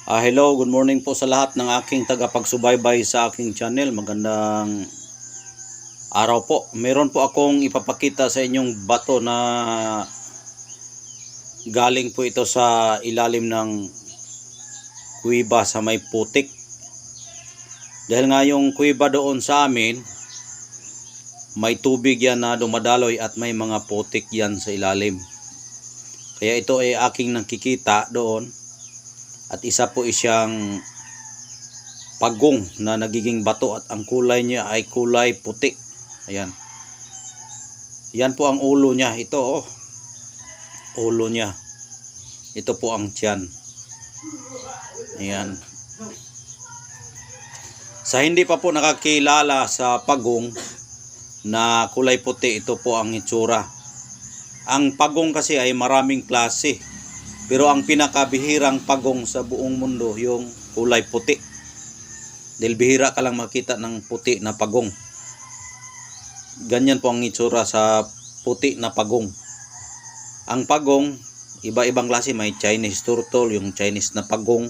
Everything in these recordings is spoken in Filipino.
Hello, good morning po sa lahat ng aking tagapagsubaybay sa aking channel. Magandang araw po. Meron po akong ipapakita sa inyong bato na galing po ito sa ilalim ng kuweba sa may putik. Dahil nga yung kuweba doon sa amin, may tubig yan na dumadaloy at may mga putik yan sa ilalim. Kaya ito ay aking nakikita doon. At isa po siyang pagong na nagiging bato at ang kulay niya ay kulay puti. Ayan. Yan po ang ulo niya. Ito ulo niya. Ito po ang tiyan. Ayan. Sa hindi pa po nakakilala sa pagong na kulay puti, ito po ang itsura. Ang pagong kasi ay maraming klase. Pero ang pinakabihirang pagong sa buong mundo yung kulay puti. Dahil bihira ka lang makita ng puti na pagong. Ganyan po ang itsura sa puti na pagong. Ang pagong, iba-ibang klase. May Chinese turtle, yung Chinese na pagong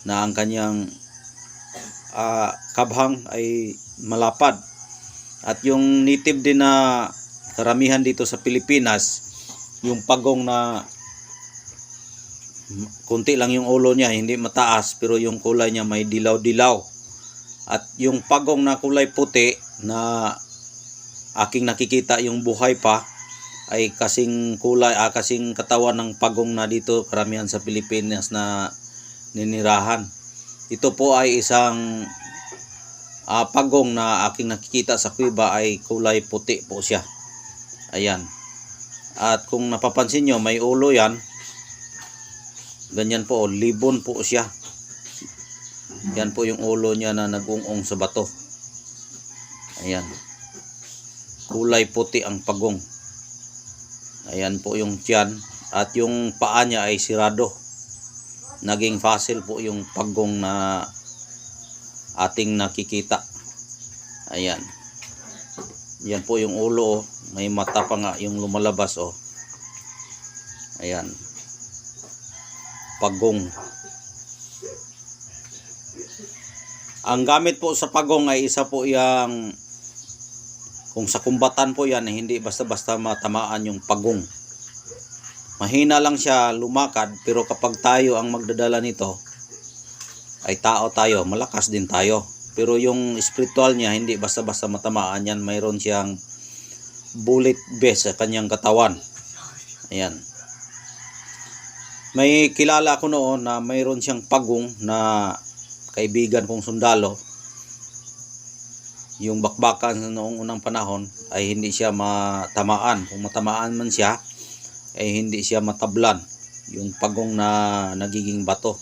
na ang kanyang kabhang ay malapad. At yung native din na karamihan dito sa Pilipinas, yung pagong na kunti lang yung ulo niya, hindi mataas, pero yung kulay niya may dilaw-dilaw. At yung pagong na kulay puti na aking nakikita yung buhay pa ay kasing kulay, kasing katawan ng pagong na dito karamihan sa Pilipinas na ninirahan. Ito po ay isang pagong na aking nakikita sa kuweba ay kulay puti po siya. Ayan. At kung napapansin nyo, may ulo yan. Ganyan po, libon po siya. Yan po yung ulo niya na nag-ung-ung sa bato. Ayan. Kulay puti ang pagong. Ayan po yung tiyan. At yung paa niya ay sirado. Naging fossil po yung pagong na ating nakikita. Ayan. Yan po yung ulo. May mata pa nga yung lumalabas. Ayan. Pagong. Ang gamit po sa pagong ay isa po yang, kung sa kumbatan po yan, hindi basta-basta matamaan yung pagong. Mahina lang siya lumakad, pero kapag tayo ang magdadala nito, ay tao tayo, malakas din tayo. Pero yung spiritual niya, hindi basta-basta matamaan yan. Mayroon siyang bullet vest sa kanyang katawan. Ayan. May kilala ko noon na mayroon siyang pagong na kaibigan kong sundalo. Yung bakbakan noong unang panahon ay hindi siya matamaan. Kung matamaan man siya, ay hindi siya matablan. Yung pagong na nagiging bato.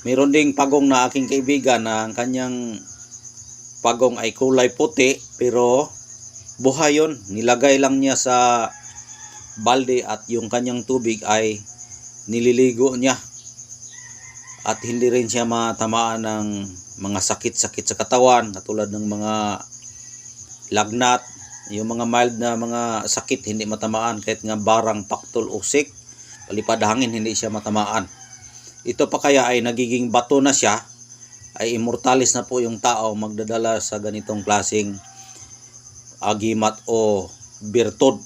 Mayroon ding pagong na aking kaibigan na ang kanyang pagong ay kulay puti, pero buhay yun. Nilagay lang niya sa balde at yung kanyang tubig ay nililigo niya. At hindi rin siya matamaan ng mga sakit-sakit sa katawan, katulad ng mga lagnat, yung mga mild na mga sakit hindi matamaan, kahit nga barang, paktol, usik, palipad hangin hindi siya matamaan. Ito pa kaya ay nagiging bato na siya, ay immortalis na po yung tao magdadala sa ganitong klaseng agimat o birtod.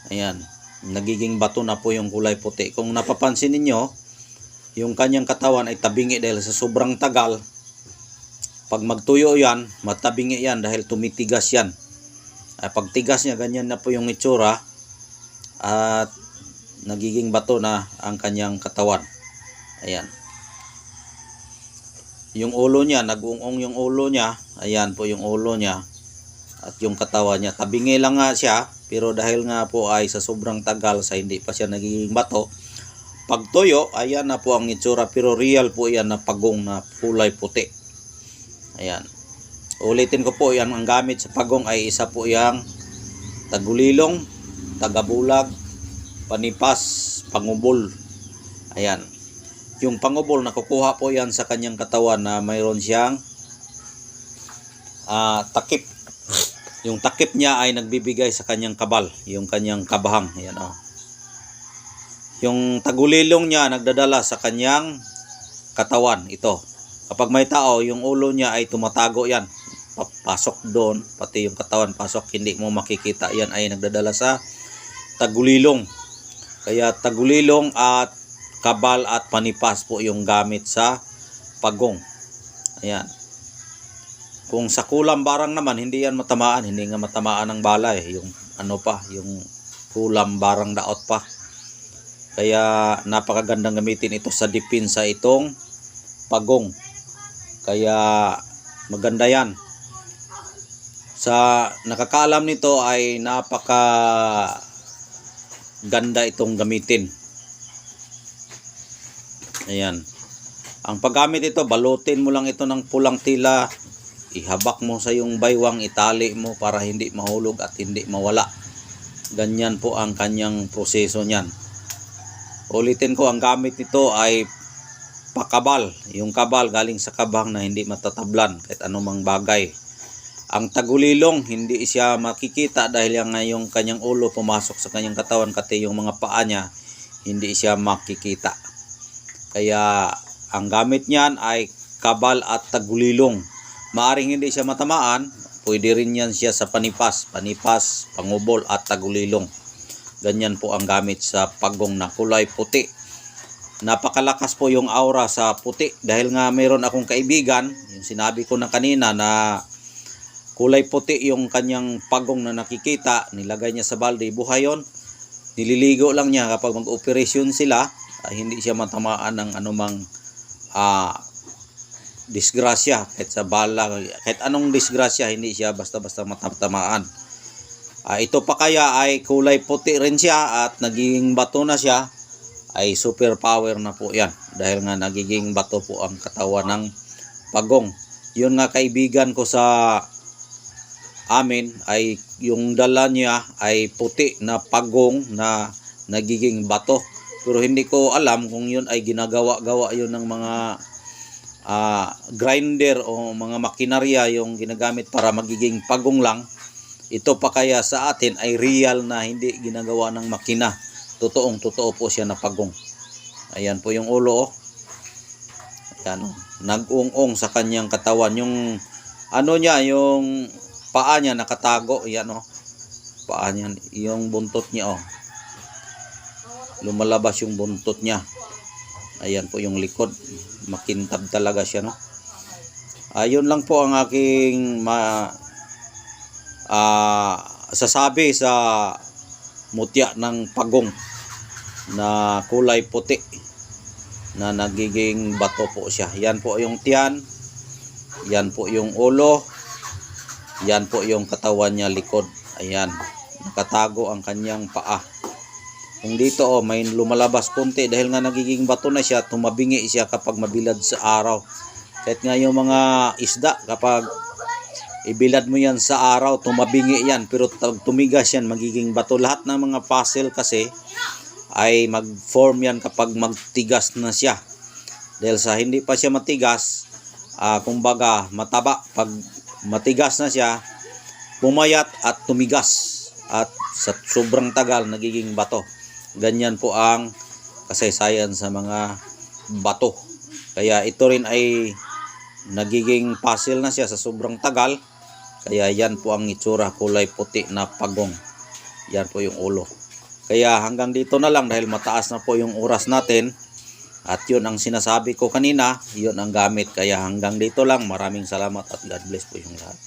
Ayan, nagiging bato na po yung kulay puti. Kung napapansin ninyo, yung kanyang katawan ay tabingi dahil sa sobrang tagal. Pag magtuyo yan, matabingi yan dahil tumitigas yan. Pag tigas niya, ganyan na po yung itsura at nagiging bato na ang kanyang katawan. Ayan. Yung ulo niya, nag-ung-ung yung ulo niya. Ayan po yung ulo niya. At yung katawan niya, tabingi lang nga siya, pero dahil nga po ay sa sobrang tagal sa hindi pa siya nagiging bato, pag tuyo, ayan na po ang itsura, pero real po yan na pagong na kulay puti. Ayan. Ulitin ko po, yan ang gamit sa pagong ay isa po yang tagulilong, tagabulag, panipas, pangubol. Ayan. Yung pangubol, nakukuha po yan sa kanyang katawan na mayroon siyang takip. Yung takip niya ay nagbibigay sa kanyang kabal, yung kanyang kabahang. Ayan, Yung tagulilong niya nagdadala sa kanyang katawan. Ito. Kapag may tao, yung ulo niya ay tumatago yan. Pasok doon, pati yung katawan pasok, hindi mo makikita. Yan ay nagdadala sa tagulilong. Kaya tagulilong at kabal at panipas po yung gamit sa pagong. Ayan. Kung sa kulam barang naman, hindi yan matamaan. Hindi nga matamaan ng bala eh. Yung ano pa, yung kulam barang daot pa. Kaya napakagandang gamitin ito sa dipinsa itong pagong. Kaya maganda yan. Sa nakakaalam nito ay napaka ganda itong gamitin. Ayan. Ang paggamit ito, balutin mo lang ito ng pulang tila. Ihabak mo sa yung baywang, itali mo para hindi mahulog at hindi mawala. Ganyan po ang kanyang proseso niyan. Ulitin ko, ang gamit nito ay pakabal. Yung kabal galing sa kabang na hindi matatablan kahit anumang bagay. Ang tagulilong, hindi siya makikita dahil yung kanyang ulo pumasok sa kanyang katawan, kati yung mga paa niya, hindi siya makikita. Kaya ang gamit niyan ay kabal at tagulilong. Maaring hindi siya matamaan, pwede rin yan siya sa panipas, pangubol at tagulilong. Ganyan po ang gamit sa pagong na kulay puti. Napakalakas po yung aura sa puti dahil nga mayroon akong kaibigan, yung sinabi ko na kanina na kulay puti yung kanyang pagong na nakikita, nilagay niya sa balde, buhay yun. Nililigo lang niya kapag mag-operasyon sila, hindi siya matamaan ng anumang disgrasya, kahit sa bala, kahit anong disgrasya, hindi siya basta-basta matatamaan. Ito pa kaya ay kulay puti rin siya at nagiging bato na siya, ay super power na po yan dahil nga nagiging bato po ang katawan ng pagong. Yun nga kaibigan ko sa amin ay yung dala niya ay puti na pagong na nagiging bato, pero hindi ko alam kung yun ay ginagawa-gawa yun ng mga grinder o mga makinarya yung ginagamit para magiging pagong lang. Ito pa kaya sa atin ay real na hindi ginagawa ng makina. Totoo po siya na pagong. Ayan po yung ulo. Ayan, nag-ung-ung sa kanyang katawan. Yung ano niya, yung paa niya nakatago. Ayan paa niya, yung buntot niya lumalabas yung buntot niya. Ayan po yung likod. Makintab talaga siya ayun lang po ang aking sasabi sa mutya ng pagong na kulay puti na nagiging bato po siya. Yan po yung tiyan, yan po yung ulo, yan po yung katawan niya likod. Ayan, nakatago ang kanyang paa. Kung dito may lumalabas konti dahil nga nagiging bato na siya, tumabingi siya kapag mabilad sa araw. Kahit nga yung mga isda, kapag ibilad mo yan sa araw, tumabingi yan. Pero tumigas yan, magiging bato. Lahat ng mga fossil kasi ay mag-form yan kapag magtigas na siya. Dahil sa hindi pa siya matigas, kumbaga mataba. Pag matigas na siya, pumayat at tumigas. At sa sobrang tagal, nagiging bato. Ganyan po ang kasaysayan sa mga bato. Kaya ito rin ay nagiging fossil na siya sa sobrang tagal. Kaya yan po ang itsura, kulay puti na pagong. Yan po yung ulo. Kaya hanggang dito na lang dahil mataas na po yung oras natin. At yun ang sinasabi ko kanina, yun ang gamit. Kaya hanggang dito lang, maraming salamat at God bless po yung lahat.